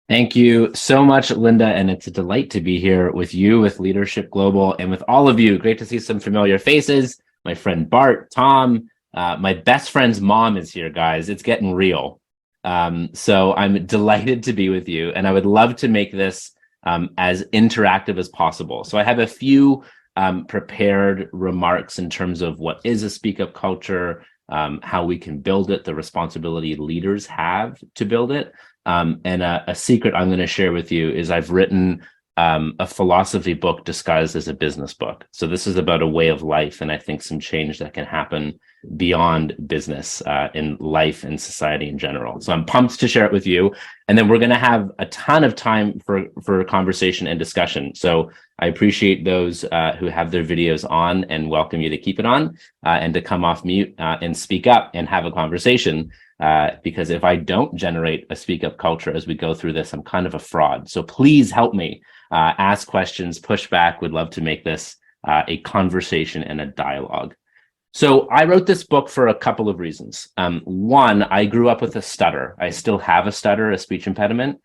Thank you so much, Linda. And it's a delight to be here with you, with Leadership Global, and with all of you. Great to see some familiar faces. My friend Bart, Tom, my best friend's mom is here, guys. It's getting real. So I'm delighted to be with you, and I would love to make this as interactive as possible. So I have a few prepared remarks in terms of what is a speak up culture, how we can build it, the responsibility leaders have to build it. And a secret I'm going to share with you is I've written a philosophy book disguised as a business book. So this is about a way of life, and I think some change that can happen beyond business in life and society in general. So I'm pumped to share it with you. And then we're going to have a ton of time for conversation and discussion. So I appreciate those who have their videos on and welcome you to keep it on and to come off mute and speak up and have a conversation. Because if I don't generate a speak up culture as we go through this, I'm kind of a fraud. So please help me ask questions, push back. Would love to make this a conversation and a dialogue. So I wrote this book for a couple of reasons. One, I grew up with a stutter. I still have a stutter, a speech impediment.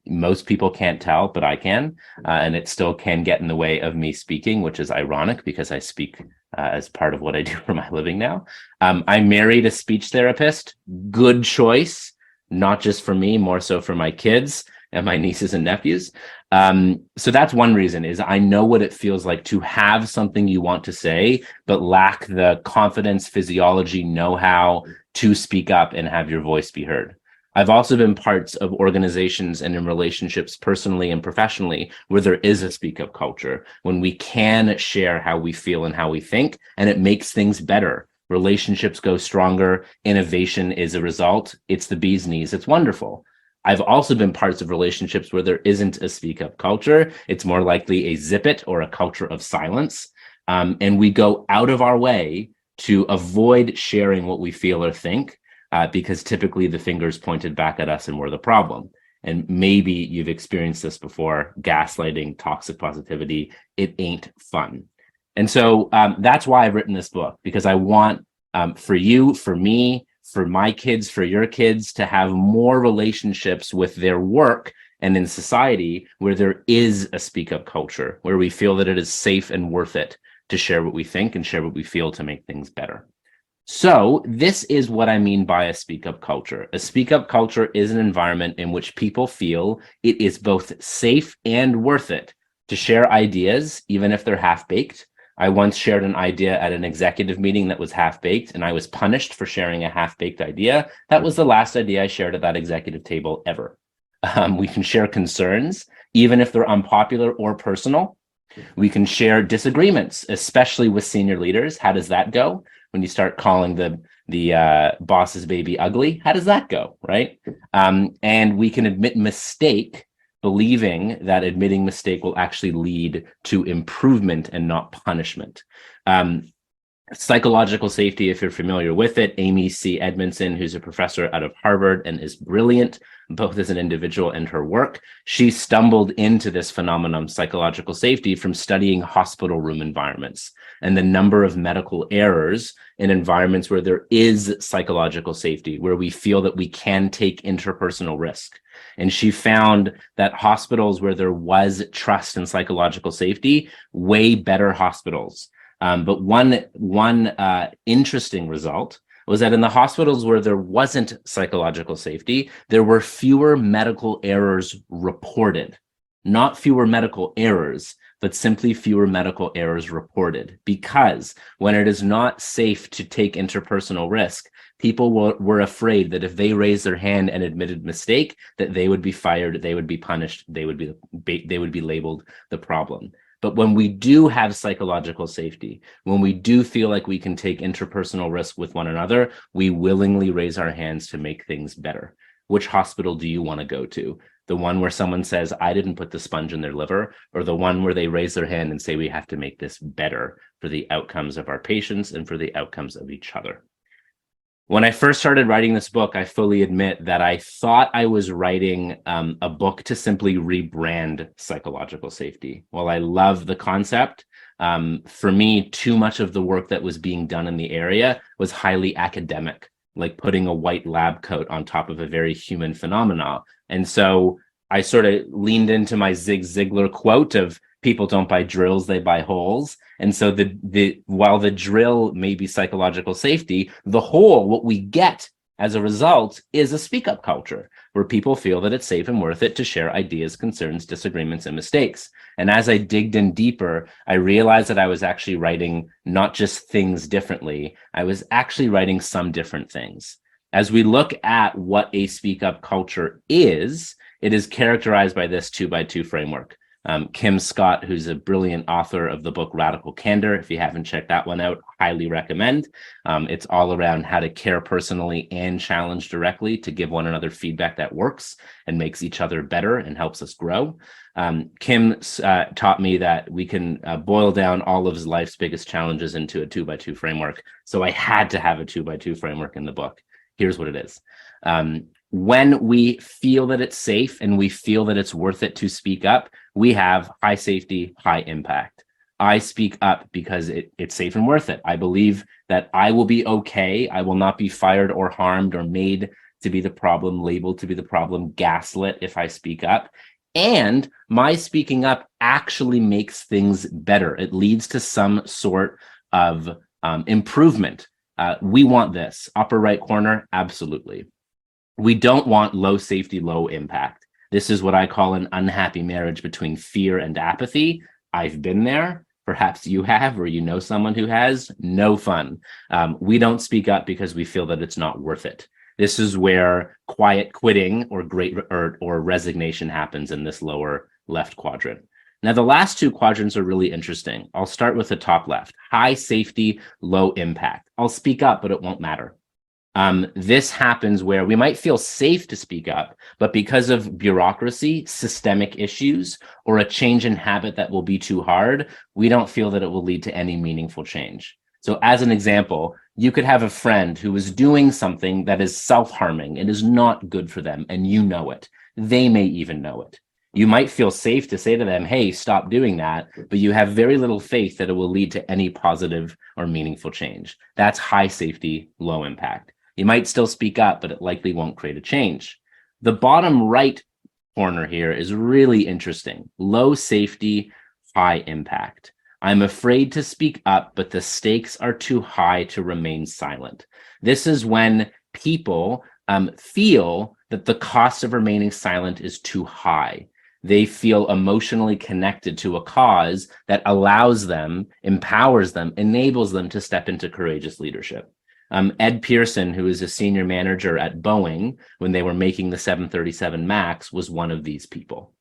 Most people can't tell, but I can, and it still can get in the way of me speaking, which is ironic because I speak as part of what I do for my living now. I married a speech therapist. Good choice, not just for me, more so for my kids and my nieces and nephews. So that's one reason, is I know what it feels like to have something you want to say, but lack the confidence, physiology, know-how to speak up and have your voice be heard. I've also been parts of organizations and in relationships personally and professionally where there is a speak up culture, when we can share how we feel and how we think, and it makes things better. Relationships go stronger. Innovation is a result. It's the bee's knees. It's wonderful. I've also been parts of relationships where there isn't a speak up culture. It's more likely a zip it or a culture of silence. And we go out of our way to avoid sharing what we feel or think. Because typically the finger's pointed back at us and we're the problem. And maybe you've experienced this before: gaslighting, toxic positivity. It ain't fun. And so that's why I've written this book, because I want for you, for me, for my kids, for your kids to have more relationships with their work and in society where there is a speak up culture, where we feel that it is safe and worth it to share what we think and share what we feel to make things better. So this is what I mean by a speak-up culture. A speak-up culture is an environment in which people feel it is both safe and worth it to share ideas, even if they're half-baked. I once shared an idea at an executive meeting that was half-baked, and I was punished for sharing a half-baked idea. That was the last idea I shared at that executive table ever. We can share concerns, even if they're unpopular or personal. We can share disagreements, especially with senior leaders. How does that go? When you start calling the boss's baby ugly, how does that go, right? And we can admit mistake, believing that admitting mistake will actually lead to improvement and not punishment. Psychological safety, if you're familiar with it, Amy C. Edmondson, who's a professor out of Harvard and is brilliant, both as an individual and her work, she stumbled into this phenomenon, psychological safety, from studying hospital room environments and the number of medical errors in environments where there is psychological safety, where we feel that we can take interpersonal risk. And she found that hospitals where there was trust and psychological safety, way better hospitals. But one interesting result was that in the hospitals where there wasn't psychological safety, there were fewer medical errors reported. Not fewer medical errors, but simply fewer medical errors reported. Because when it is not safe to take interpersonal risk, people were afraid that if they raised their hand and admitted mistake, that they would be fired, they would be punished, they would be labeled the problem. But when we do have psychological safety, when we do feel like we can take interpersonal risk with one another, we willingly raise our hands to make things better. Which hospital do you want to go to? The one where someone says, I didn't put the sponge in their liver, or the one where they raise their hand and say, we have to make this better for the outcomes of our patients and for the outcomes of each other? When I first started writing this book, I fully admit that I thought I was writing a book to simply rebrand psychological safety. While I love the concept, for me, too much of the work that was being done in the area was highly academic, like putting a white lab coat on top of a very human phenomena. And so I sort of leaned into my Zig Ziglar quote of people don't buy drills, they buy holes. And so while the drill may be psychological safety, the hole, what we get as a result, is a speak up culture where people feel that it's safe and worth it to share ideas, concerns, disagreements, and mistakes. And as I digged in deeper, I realized that I was actually writing not just things differently, I was actually writing some different things. As we look at what a speak up culture is, it is characterized by this 2x2 framework. Kim Scott, who's a brilliant author of the book Radical Candor, if you haven't checked that one out, highly recommend. It's all around how to care personally and challenge directly to give one another feedback that works and makes each other better and helps us grow. Kim taught me that we can boil down all of his life's biggest challenges into a 2x2 framework. So I had to have a 2x2 framework in the book. Here's what it is. When we feel that it's safe and we feel that it's worth it to speak up, we have high safety, high impact. I speak up because it's safe and worth it. I believe that I will be okay. I will not be fired or harmed or made to be the problem, labeled to be the problem, gaslit if I speak up. And my speaking up actually makes things better. It leads to some sort of improvement. We want this. Upper right corner, absolutely. We don't want low safety, low impact. This is what I call an unhappy marriage between fear and apathy. I've been there. Perhaps you have, or you know someone who has. No fun. We don't speak up because we feel that it's not worth it. This is where quiet quitting or resignation happens in this lower left quadrant. Now, the last two quadrants are really interesting. I'll start with the top left. High safety, low impact. I'll speak up, but it won't matter. This happens where we might feel safe to speak up, but because of bureaucracy, systemic issues, or a change in habit that will be too hard, we don't feel that it will lead to any meaningful change. So as an example, you could have a friend who is doing something that is self-harming and is not good for them, and you know it. They may even know it. You might feel safe to say to them, hey, stop doing that, but you have very little faith that it will lead to any positive or meaningful change. That's high safety, low impact. You might still speak up, but it likely won't create a change. The bottom right corner here is really interesting. Low safety, high impact. I'm afraid to speak up, but the stakes are too high to remain silent. This is when people feel that the cost of remaining silent is too high. They feel emotionally connected to a cause that allows them, empowers them, enables them to step into courageous leadership. Ed Pearson, who is a senior manager at Boeing when they were making the 737 MAX, was one of these people.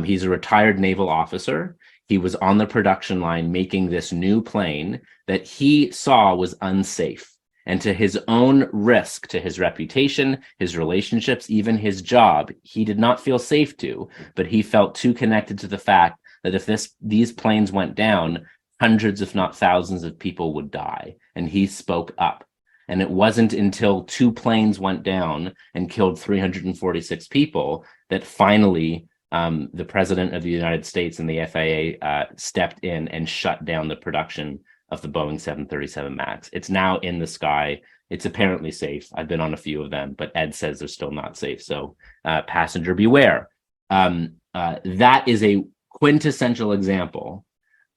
He's a retired naval officer. He was on the production line making this new plane that he saw was unsafe. And to his own risk, to his reputation, his relationships, even his job, he did not feel safe to, but he felt too connected to the fact that if these planes went down, hundreds, if not thousands of people would die. And he spoke up. And it wasn't until 2 planes went down and killed 346 people that finally the president of the United States and the FAA stepped in and shut down the production of the Boeing 737 MAX. It's now in the sky. It's apparently safe. I've been on a few of them, but Ed says they're still not safe. So passenger beware. That is a quintessential example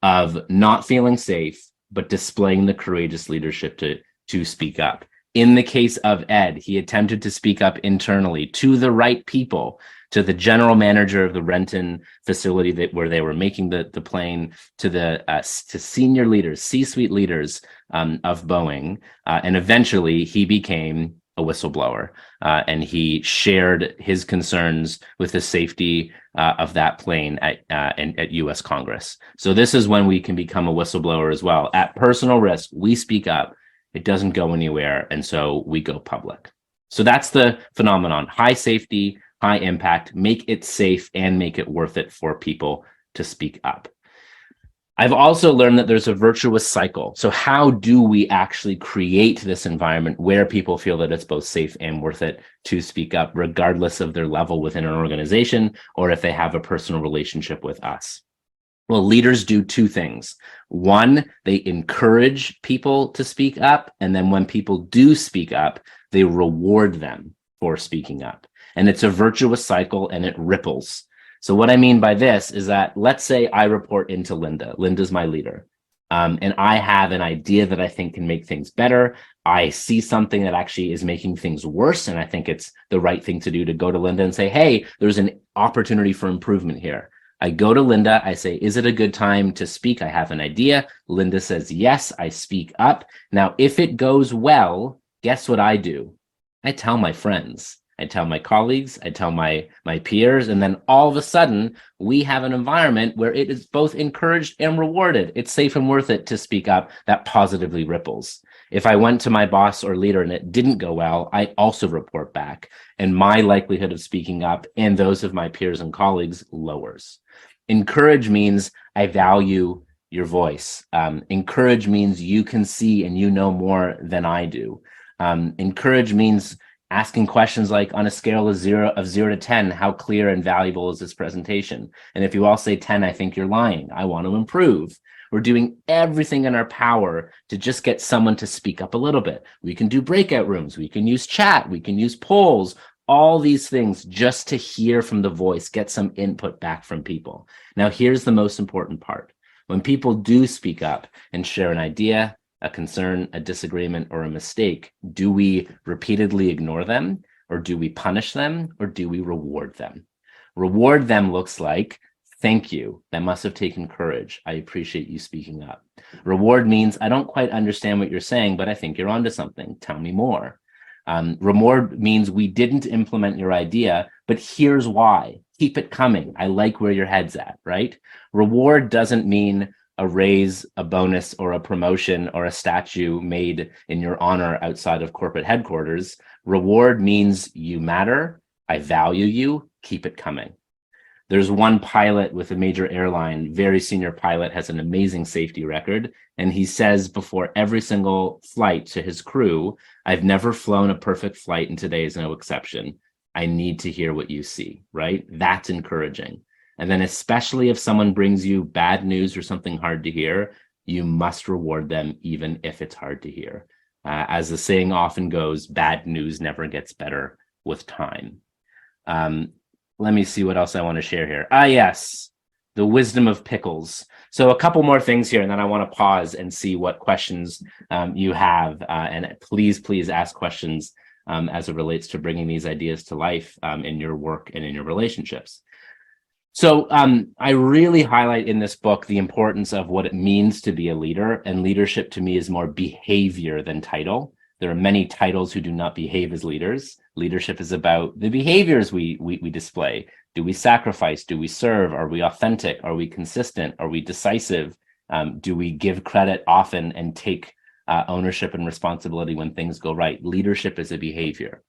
of not feeling safe, but displaying the courageous leadership to speak up. In the case of Ed, he attempted to speak up internally to the right people, to the general manager of the Renton facility where they were making the plane, to senior leaders, C-suite leaders of Boeing, and eventually he became a whistleblower, and he shared his concerns with the safety of that plane at U.S. Congress. So this is when we can become a whistleblower as well. At personal risk, we speak up. It doesn't go anywhere, and so we go public. So that's the phenomenon. High safety, high impact, make it safe and make it worth it for people to speak up. I've also learned that there's a virtuous cycle. So how do we actually create this environment where people feel that it's both safe and worth it to speak up, regardless of their level within an organization or if they have a personal relationship with us? Well, leaders do 2 things. One, they encourage people to speak up. And then when people do speak up, they reward them for speaking up. And it's a virtuous cycle and it ripples. So what I mean by this is that, let's say I report into Linda. Linda's my leader. And I have an idea that I think can make things better. I see something that actually is making things worse, and I think it's the right thing to do to go to Linda and say, hey, there's an opportunity for improvement here. I go to Linda, I say, is it a good time to speak? I have an idea. Linda says, yes, I speak up. Now, if it goes well, guess what I do? I tell my friends. I tell my colleagues, I tell my peers, and then all of a sudden, we have an environment where it is both encouraged and rewarded. It's safe and worth it to speak up. That positively ripples. If I went to my boss or leader and it didn't go well, I also report back, and my likelihood of speaking up and those of my peers and colleagues lowers. Encourage means I value your voice. Encourage means you can see and you know more than I do. Encourage means asking questions like, on a scale of 0 to 10, how clear and valuable is this presentation? And if you all say 10, I think you're lying. I want to improve. We're doing everything in our power to just get someone to speak up a little bit. We can do breakout rooms. We can use chat. We can use polls. All these things just to hear from the voice, get some input back from people. Now, here's the most important part. When people do speak up and share an idea, a concern, a disagreement, or a mistake, do we repeatedly ignore them, or do we punish them, or do we reward them? Reward them looks like, thank you. That must have taken courage. I appreciate you speaking up. Reward means, I don't quite understand what you're saying, but I think you're onto something. Tell me more. Reward means we didn't implement your idea, but here's why. Keep it coming. I like where your head's at, right? Reward doesn't mean a raise, a bonus, or a promotion, or a statue made in your honor outside of corporate headquarters. Reward means you matter, I value you, keep it coming. There's one pilot with a major airline, very senior pilot, has an amazing safety record, and he says before every single flight to his crew, I've never flown a perfect flight and today is no exception. I need to hear what you see, right? That's encouraging. And then especially if someone brings you bad news or something hard to hear, you must reward them even if it's hard to hear. As the saying often goes, bad news never gets better with time. Let me see what else I want to share here. Yes, the wisdom of pickles. So a couple more things here, and then I want to pause and see what questions you have. And please ask questions as it relates to bringing these ideas to life in your work and in your relationships. So I really highlight in this book the importance of what it means to be a leader, and leadership to me is more behavior than title. There are many titles who do not behave as leaders. Leadership is about the behaviors we display. Do we sacrifice? Do we serve? Are we authentic? Are we consistent? Are we decisive? Do we give credit often and take ownership and responsibility when things go right? Leadership is a behavior.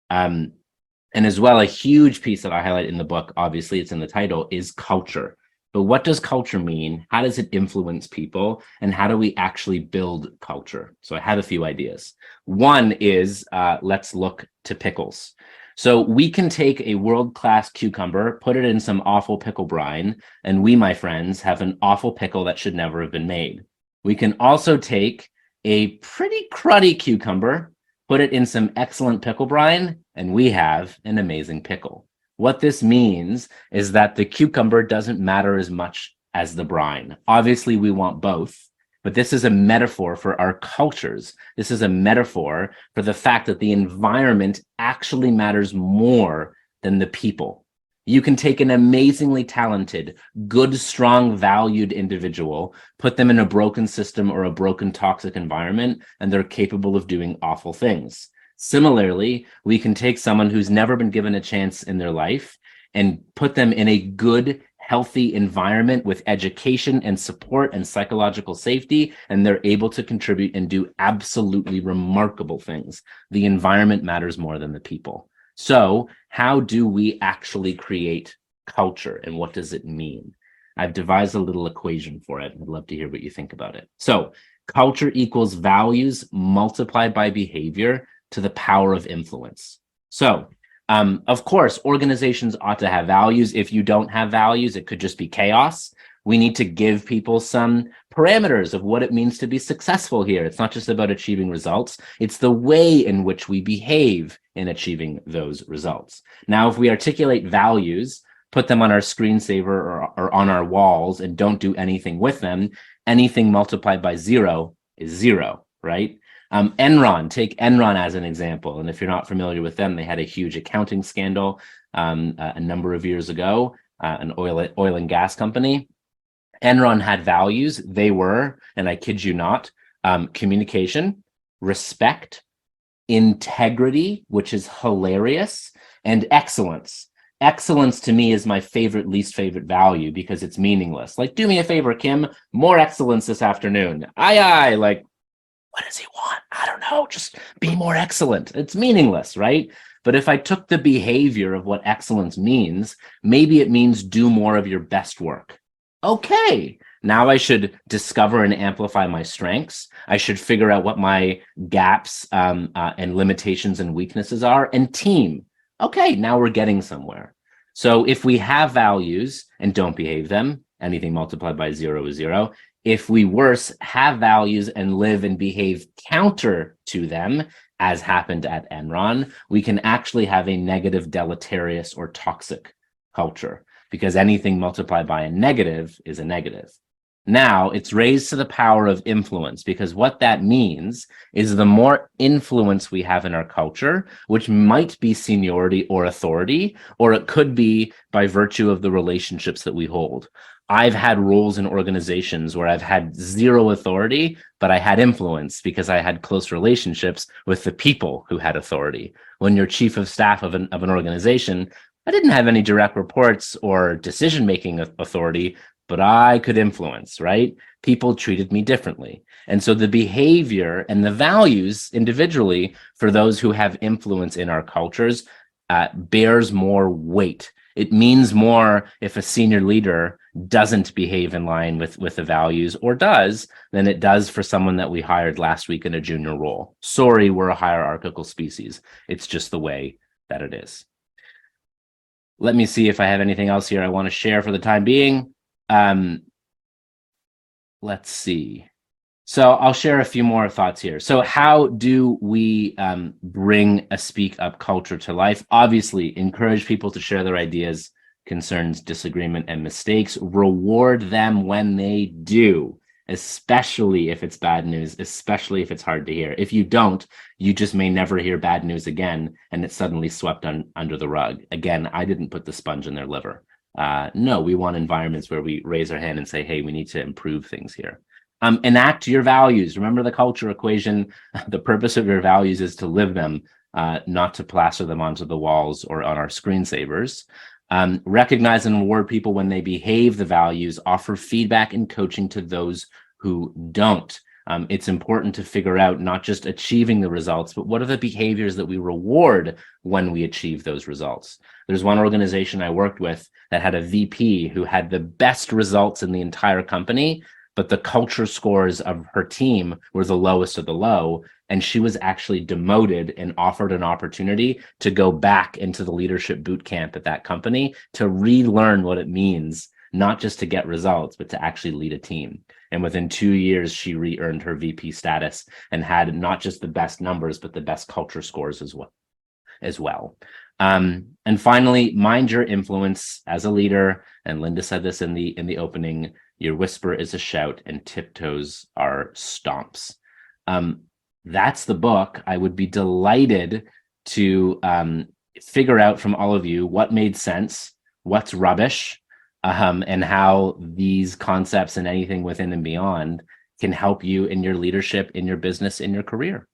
And as well, a huge piece that I highlight in the book, obviously it's in the title, is culture. But what does culture mean? How does it influence people? And how do we actually build culture? So I have a few ideas. One is, let's look to pickles. So we can take a world-class cucumber, put it in some awful pickle brine, and we, my friends, have an awful pickle that should never have been made. We can also take a pretty cruddy cucumber, put it in some excellent pickle brine, and we have an amazing pickle. What this means is that the cucumber doesn't matter as much as the brine. Obviously, we want both, but this is a metaphor for our cultures. This is a metaphor for the fact that the environment actually matters more than the people. You can take an amazingly talented, good, strong, valued individual, put them in a broken system or a broken, toxic environment, and they're capable of doing awful things. Similarly, we can take someone who's never been given a chance in their life and put them in a good, healthy environment with education and support and psychological safety, and they're able to contribute and do absolutely remarkable things. The environment matters more than the people. So how do we actually create culture, and what does it mean? I've devised a little equation for it. I'd love to hear what you think about it. So culture equals values multiplied by behavior to the power of influence. So, of course, organizations ought to have values. If you don't have values, it could just be chaos. We need to give people some parameters of what it means to be successful here. It's not just about achieving results. It's the way in which we behave in achieving those results. Now, if we articulate values, put them on our screensaver or on our walls and don't do anything with them, anything multiplied by 0 is 0, right? Enron, take Enron as an example. And if you're not familiar with them, they had a huge accounting scandal a number of years ago, an oil and gas company. Enron had values. They were, and I kid you not, communication, respect, integrity, which is hilarious, and excellence. Excellence to me is my least favorite value because it's meaningless. Like, do me a favor, Kim, more excellence this afternoon. Aye, aye. Like, what does he want? I don't know. Just be more excellent. It's meaningless, right? But if I took the behavior of what excellence means, maybe it means do more of your best work. Okay, now I should discover and amplify my strengths. I should figure out what my gaps and limitations and weaknesses are, and team. Okay, now we're getting somewhere. So if we have values and don't behave them, anything multiplied by 0 is 0. If we have values and live and behave counter to them, as happened at Enron, we can actually have a negative, deleterious, or toxic culture, because anything multiplied by a negative is a negative. Now it's raised to the power of influence, because what that means is the more influence we have in our culture, which might be seniority or authority, or it could be by virtue of the relationships that we hold. I've had roles in organizations where I've had 0 authority, but I had influence because I had close relationships with the people who had authority. When you're chief of staff of an organization, I didn't have any direct reports or decision-making authority, but I could influence, right? People treated me differently. And so the behavior and the values individually for those who have influence in our cultures bears more weight. It means more if a senior leader doesn't behave in line with the values, or does, than it does for someone that we hired last week in a junior role. Sorry, we're a hierarchical species. It's just the way that it is. Let me see if I have anything else here I want to share for the time being. Let's see. So I'll share a few more thoughts here. So how do we bring a speak up culture to life? Obviously, encourage people to share their ideas, concerns, disagreement, and mistakes. Reward them when they do, especially if it's bad news, especially if it's hard to hear. If you don't, you just may never hear bad news again, and it's suddenly swept under the rug. Again, I didn't put the sponge in their liver. No, we want environments where we raise our hand and say, hey, we need to improve things here. Enact your values. Remember the culture equation. The purpose of your values is to live them, not to plaster them onto the walls or on our screensavers. Recognize and reward people when they behave the values. Offer feedback and coaching to those who don't. It's important to figure out not just achieving the results, but what are the behaviors that we reward when we achieve those results. There's one organization I worked with that had a VP who had the best results in the entire company, but the culture scores of her team were the lowest of the low. And she was actually demoted and offered an opportunity to go back into the leadership boot camp at that company to relearn what it means, not just to get results, but to actually lead a team. And within 2 years, she re-earned her VP status and had not just the best numbers, but the best culture scores as well. And finally, mind your influence as a leader. And Linda said this in the opening. Your whisper is a shout and tiptoes are stomps. That's the book. I would be delighted to figure out from all of you what made sense, what's rubbish, and how these concepts and anything within and beyond can help you in your leadership, in your business, in your career.